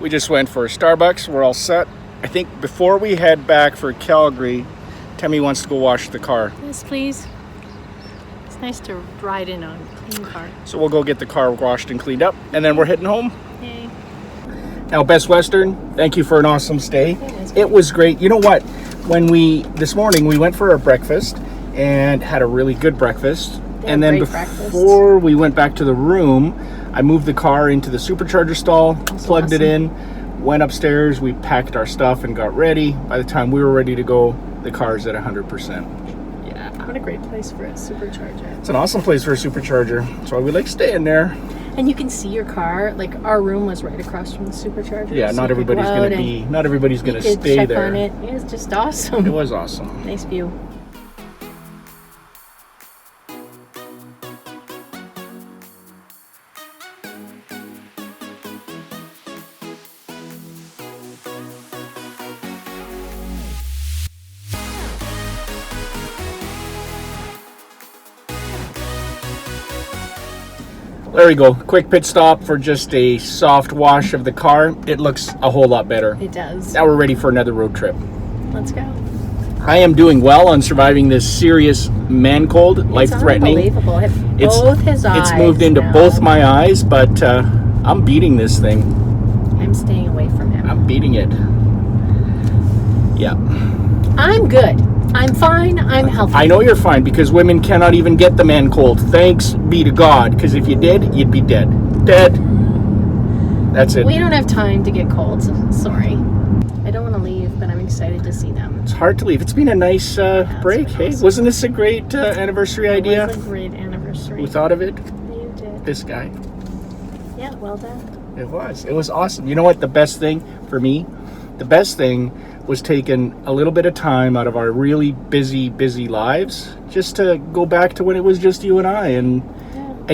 We just went for Starbucks. We're all set. I think before we head back for Calgary, Tammy wants to go wash the car. Yes, please. It's nice to ride in a clean car. So we'll go get the car washed and cleaned up, and then we're heading home. Yay. Now, Best Western, thank you for an awesome stay. It was great. You know what? This morning we went for our breakfast and had a really good breakfast. And then before we went back to the room, I moved the car into the supercharger stall, plugged it in, went upstairs, we packed our stuff and got ready. By the time we were ready to go, the car's at 100%. Yeah. What a great place for a supercharger. It's an awesome place for a supercharger. That's why we like staying there. And you can see your car. Like, our room was right across from the supercharger. Yeah, so not everybody's gonna stay check there. On it. It was just awesome. It was awesome. Nice view. There we go. Quick pit stop for just a soft wash of the car. It looks a whole lot better. It does. Now we're ready for another road trip. Let's go. I am doing well on surviving this serious man cold, life-threatening. Unbelievable. Both his eyes. It's moved into both my eyes, but I'm beating this thing. I'm staying away from him. I'm beating it. Yeah. I'm good. I'm fine. I'm healthy. I know you're fine because women cannot even get the man cold. Thanks be to God, because if you did, you'd be dead. Dead. That's it. We don't have time to get cold. Sorry. I don't want to leave, but I'm excited to see them. It's hard to leave. It's been a nice break. Hey, awesome. Wasn't this a great anniversary idea? It was a great anniversary. Who thought of it? You did. This guy. Yeah, well done. It was. It was awesome. You know what? The best thing for me, was taking a little bit of time out of our really busy lives just to go back to when it was just you and I. And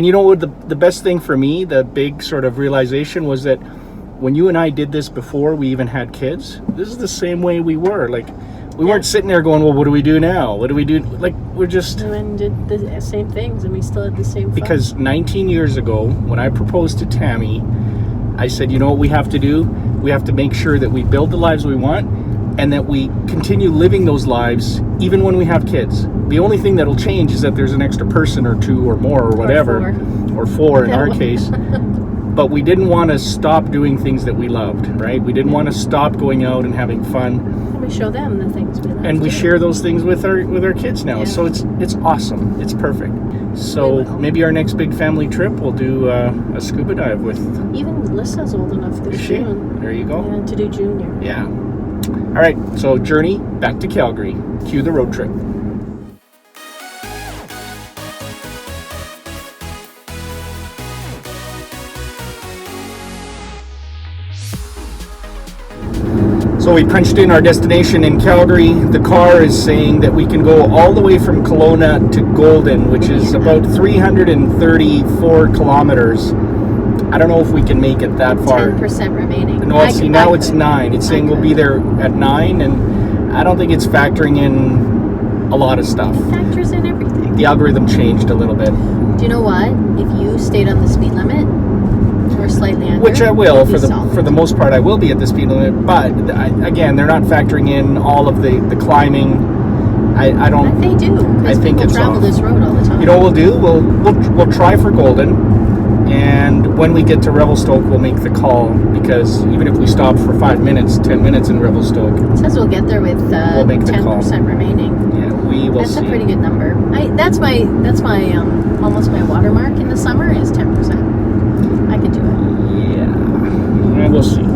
you know what, the best thing for me, the big sort of realization was that when you and I did this before we even had kids, this is the same way we were. Like, we weren't sitting there going, well, what do we do now? What do we do? Like, we're just... And did the same things, and we still had the same fun. Because 19 years ago, when I proposed to Tammy, I said, you know what we have to do? We have to make sure that we build the lives we want, and that we continue living those lives even when we have kids. The only thing that'll change is that there's an extra person or two or more or whatever, or four in our case. But we didn't want to stop doing things that we loved, right? We didn't want to stop going out and having fun. And we show them the things we love. And we share those things with our kids now. Yeah. So it's awesome. It's perfect. So maybe our next big family trip, we'll do a scuba dive with... Even Lissa's old enough this June. There you go. Yeah, to do junior. Yeah. All right, so journey back to Calgary. Cue the road trip. So we punched in our destination in Calgary. The car is saying that we can go all the way from Kelowna to Golden, which is about 334 kilometers. I don't know if we can make it that far. 10% remaining. No, see, now it's 9. It's saying we'll be there at 9, and I don't think it's factoring in a lot of stuff. It factors in everything. The algorithm changed a little bit. Do you know what? If you stayed on the speed limit, or slightly under, which I will, for the most part, I will be at the speed limit, but again, they're not factoring in all of the climbing. I don't... They do, because people travel this road all the time. You know what we'll do? We'll try for Golden. And when we get to Revelstoke, we'll make the call, because even if we stop for 5 minutes, 10 minutes in Revelstoke, it says we'll get there with 10% remaining. Yeah, we will see. That's a pretty good number. That's my almost my watermark in the summer is 10%. I could do it. Yeah, and we'll see.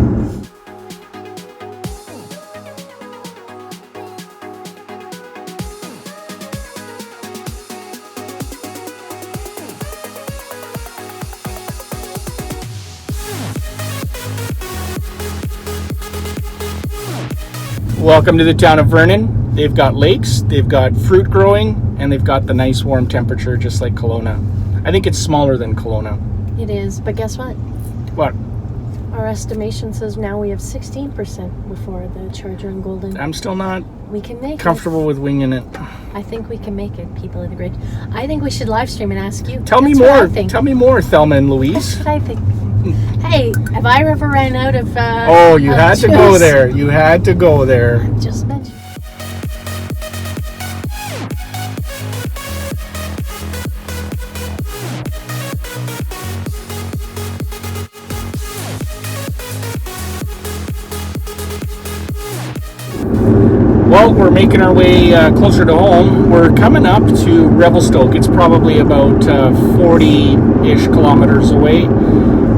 Welcome to the town of Vernon. They've got lakes, they've got fruit growing, and they've got the nice warm temperature just like Kelowna. I think it's smaller than Kelowna. It is, but guess what? What? Our estimation says now we have 16% before the charger and Golden. I'm still not comfortable with winging it. I think we can make it, people of the grid. I think we should live stream and ask you. Tell me more. Tell me more, Thelma and Louise. That's what I think. Hey, have I ever ran out of Oh, you had to go there. You had to go there. Just mentioned. Well, we're making our way closer to home. We're coming up to Revelstoke. It's probably about 40-ish kilometers away.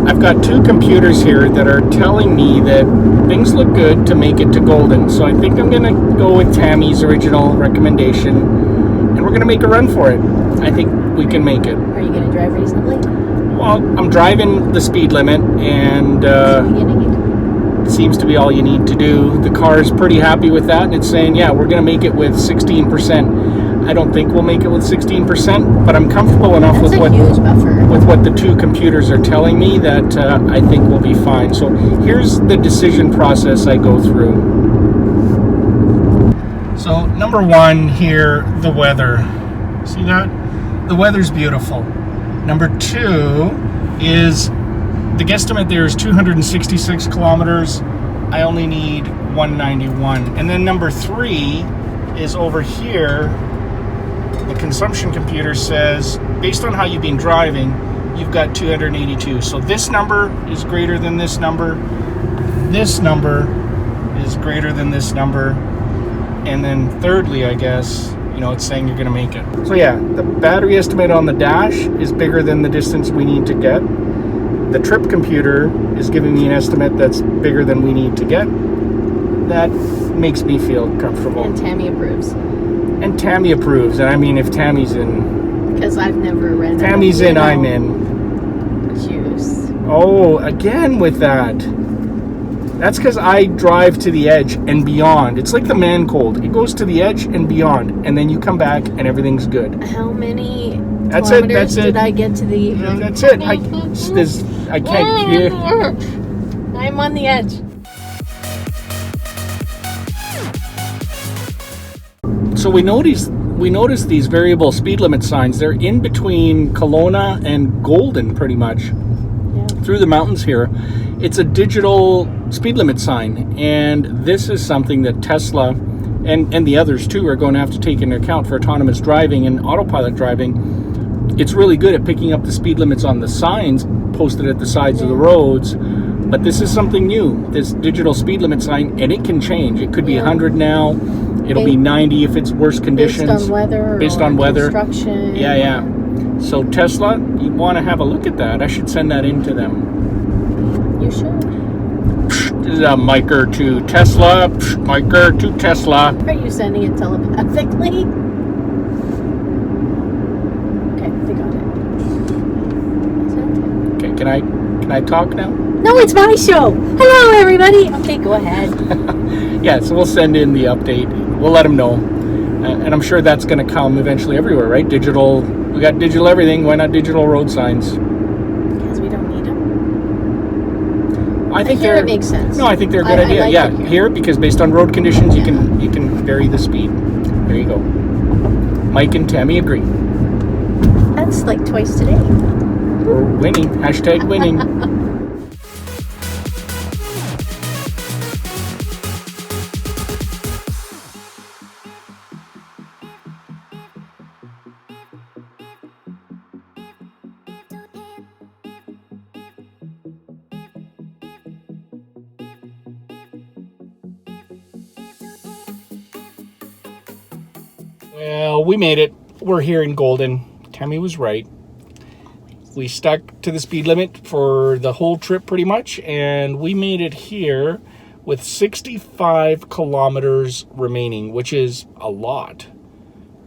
I've got two computers here that are telling me that things look good to make it to Golden. So I think I'm going to go with Tammy's original recommendation, and we're going to make a run for it. I think we can make it. Are you going to drive reasonably? Well, I'm driving the speed limit, and seems to be all you need to do. The car is pretty happy with that, and it's saying, yeah, we're going to make it with 16%. I don't think we'll make it with 16%, but I'm comfortable enough with what the two computers are telling me that I think we'll be fine. So here's the decision process I go through. So number one here, the weather. See that? The weather's beautiful. Number two is the guesstimate there is 266 kilometers. I only need 191. And then number three is over here. The consumption computer says, based on how you've been driving, you've got 282. So this number is greater than this number. This number is greater than this number. And then thirdly, I guess, it's saying you're going to make it. So yeah, the battery estimate on the dash is bigger than the distance we need to get. The trip computer is giving me an estimate that's bigger than we need to get. That makes me feel comfortable. And Tammy approves. And Tammy approves. And I mean, if Tammy's in... Because I've never read Tammy's in, I'm in. Juice. Oh, again with that. That's because I drive to the edge and beyond. It's like the man cold. It goes to the edge and beyond. And then you come back and everything's good. How many... That's did I get to the... That's it. I can't hear. I'm on the edge. So we noticed these variable speed limit signs. They're in between Kelowna and Golden, pretty much. Yeah. Through the mountains here. It's a digital speed limit sign, and this is something that Tesla and the others too are going to have to take into account for autonomous driving and autopilot driving. It's really good at picking up the speed limits on the signs posted at the sides of the roads, but this is something new, this digital speed limit sign, and it can change. It could be 100 now, it'll be 90 if it's worse conditions. Based on weather. Construction. Yeah. So Tesla, you want to have a look at that. I should send that in to them. You should. This is a micer to Tesla. Micer to Tesla. Are you sending it telepathically? Can I talk now? No, it's my show. Hello, everybody. Okay, go ahead. Yeah, so we'll send in the update. We'll let them know. And I'm sure that's going to come eventually everywhere, right? Digital. We got digital everything. Why not digital road signs? Because we don't need them. I think it makes sense. No, I think they're a good idea. Like here, because based on road conditions, you can vary the speed. There you go. Mike and Tammy agree. That's like twice today. We're winning. Hashtag winning. Well, we made it. We're here in Golden. Tammy was right. We stuck to the speed limit for the whole trip pretty much, and we made it here with 65 kilometers remaining, which is a lot.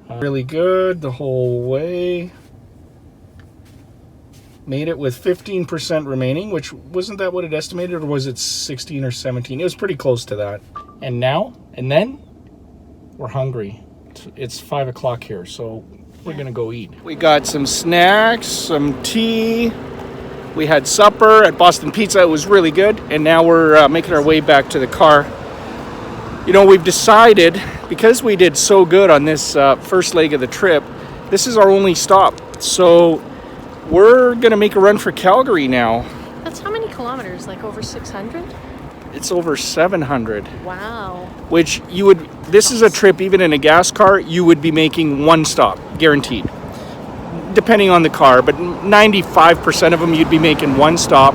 Really good the whole way. Made it with 15% remaining, which wasn't that what it estimated, or was it 16 or 17? It was pretty close to that. And then we're hungry. It's 5 o'clock here, so we're gonna go eat. We got some snacks, some tea. We had supper at Boston Pizza. It was really good. And now we're making our way back to the car. We've decided, because we did so good on this first leg of the trip, this is our only stop. So we're gonna make a run for Calgary now. That's how many kilometers? Like over 600? It's over 700. Wow. Which you would, this is a trip, even in a gas car, you would be making one stop, guaranteed. Depending on the car, but 95% of them you'd be making one stop.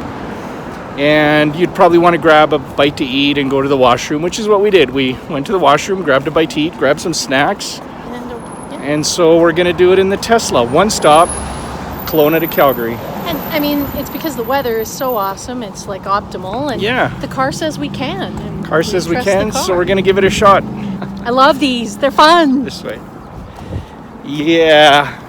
And you'd probably want to grab a bite to eat and go to the washroom, which is what we did. We went to the washroom, grabbed a bite to eat, grabbed some snacks. And so we're going to do it in the Tesla. One stop, Kelowna to Calgary. And I mean, it's because the weather is so awesome. It's like optimal. And the car says we can. And car says we can, so we're going to give it a shot. I love these. They're fun. This way. Yeah.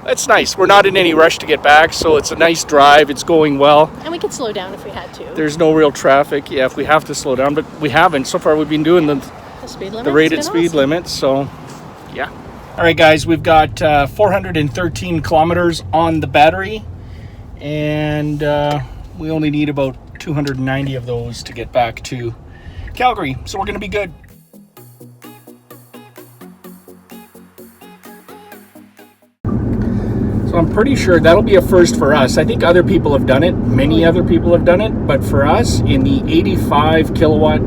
That's nice. We're not in any rush to get back, so it's a nice drive. It's going well. And we could slow down if we had to. There's no real traffic. Yeah, if we have to slow down, but we haven't. So far, we've been doing the rated speed limit. So, yeah. All right, guys, we've got 413 kilometers on the battery, and we only need about 290 of those to get back to Calgary. So we're going to be good. I'm pretty sure that'll be a first for us. I think other people have done it. Many other people have done it. But for us, in the 85 kilowatt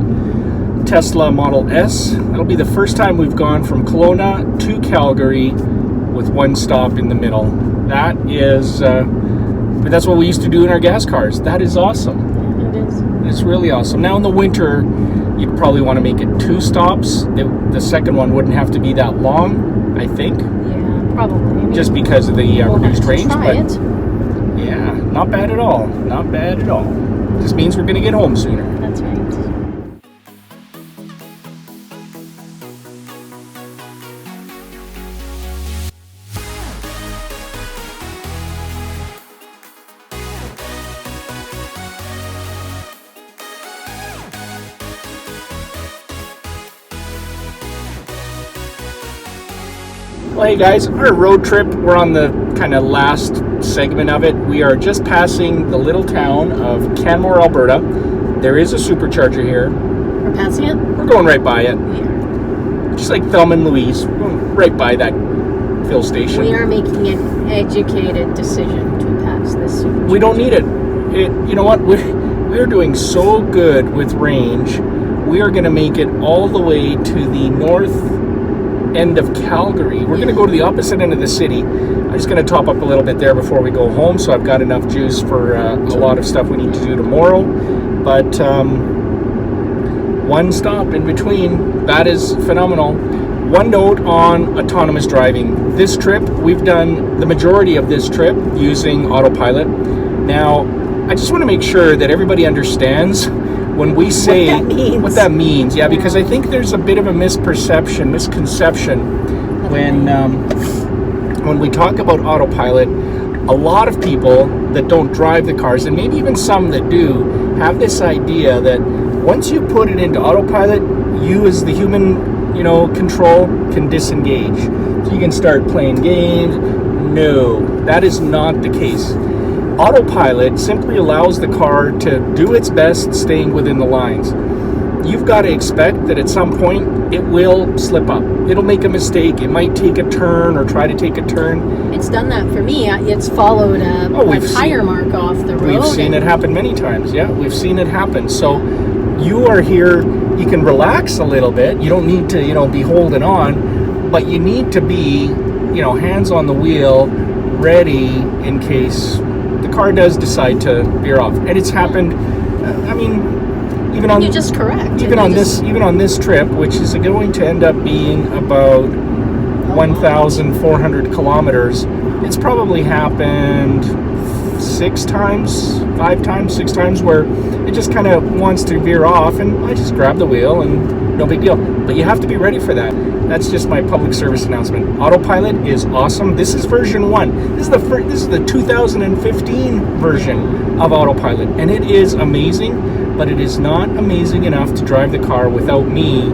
Tesla Model S, that'll be the first time we've gone from Kelowna to Calgary with one stop in the middle. That is, but that's what we used to do in our gas cars. That is awesome. It is. It's really awesome. Now in the winter, you'd probably want to make it two stops. The second one wouldn't have to be that long, I think. Probably. I mean, just because of the reduced range, but it. Yeah, not bad at all. Not bad at all. Just means we're going to get home sooner. That's right. Well, hey guys, our road trip, we're on the kind of last segment of it. We are just passing the little town of Canmore, Alberta. There is a supercharger here. We're passing it? We're going right by it. Yeah. Just like Thelma and Louise, we're going right by that fill station. We are making an educated decision to pass this supercharger. We don't need it. You know what? We're doing so good with range. We are going to make it all the way to the north end of Calgary. We're going to go to the opposite end of the city. I'm just going to top up a little bit there before we go home, so I've got enough juice for a lot of stuff we need to do tomorrow. But one stop in between, that is phenomenal. One note on autonomous driving. This trip, we've done the majority of this trip using Autopilot. Now, I just want to make sure that everybody understands when we say what that means. Yeah, because I think there's a bit of a misconception when we talk about Autopilot. A lot of people that don't drive the cars, and maybe even some that do, have this idea that once you put it into Autopilot, you as the human, control can disengage. So you can start playing games. No, that is not the case. Autopilot simply allows the car to do its best staying within the lines. You've got to expect that at some point it will slip up. It'll make a mistake. It might take a turn or try to take a turn. It's done that for me. It's followed a tire mark off the road. We've seen it happen many times. Yeah, we've seen it happen. So you are here, you can relax a little bit. You don't need to, be holding on, but you need to be, hands on the wheel, ready in case the car does decide to veer off. And it's happened, even on this trip, which is going to end up being about 1,400 kilometers, it's probably happened 6 times where it just kind of wants to veer off, and I just grab the wheel and no big deal. But you have to be ready for that. That's just my public service announcement. Autopilot is awesome. This is version 1. This is the 2015 version of Autopilot, and it is amazing, but it is not amazing enough to drive the car without me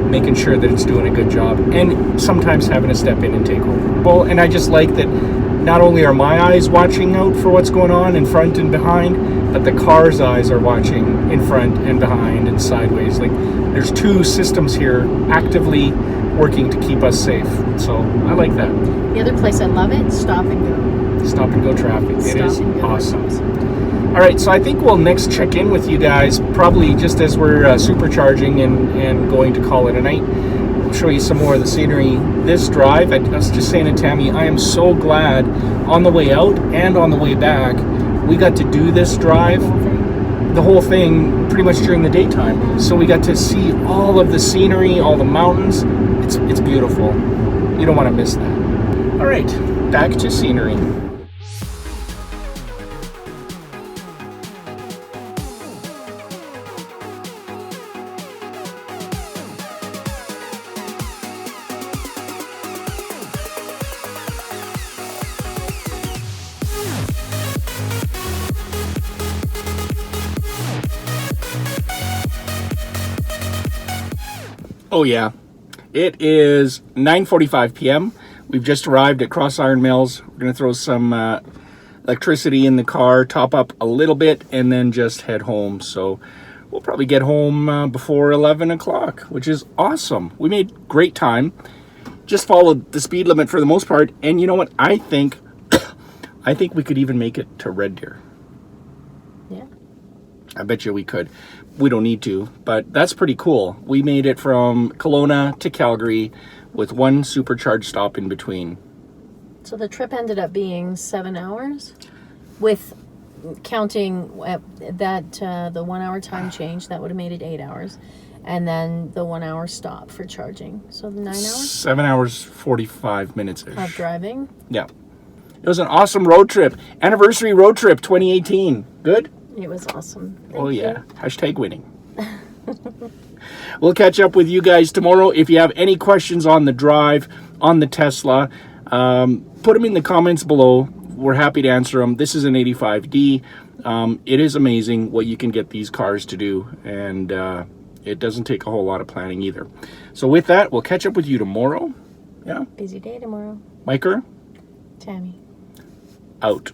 making sure that it's doing a good job, and sometimes having to step in and take over. Well, and I just like that not only are my eyes watching out for what's going on in front and behind, but the car's eyes are watching in front and behind and sideways. Like, there's 2 systems here actively working to keep us safe. So I like that. The other place I love it, stop and go. Stop and go traffic. It is awesome. All right, so I think we'll next check in with you guys probably just as we're supercharging and going to call it a night. I'll show you some more of the scenery. This drive, I was just saying to Tammy, I am so glad on the way out and on the way back we got to do this drive, the whole thing pretty much during the daytime. So we got to see all of the scenery, all the mountains. It's beautiful. You don't want to miss that. All right, back to scenery. Oh yeah, it is 9:45 p.m. We've just arrived at Cross Iron Mills. We're gonna throw some electricity in the car, top up a little bit, and then just head home. So we'll probably get home before 11 o'clock, which is awesome. We made great time. Just followed the speed limit for the most part. And you know what? I think we could even make it to Red Deer. Yeah. I bet you we could. We don't need to, but that's pretty cool. We made it from Kelowna to Calgary with one supercharged stop in between. So the trip ended up being 7 hours, with counting that the 1 hour time change. That would have made it 8 hours, and then the 1 hour stop for charging. So 9 hours. 7 hours 45 minutes ish Of driving. Yeah, it was an awesome road trip. Anniversary road trip 2018. Good. It was awesome. Oh yeah. Hashtag winning. We'll catch up with you guys tomorrow. If you have any questions on the drive, on the Tesla, put them in the comments below. We're happy to answer them. This is an 85D. It is amazing what you can get these cars to do, and it doesn't take a whole lot of planning either. So with that, we'll catch up with you tomorrow. Yeah. Busy day tomorrow. Miker, Tammy. out.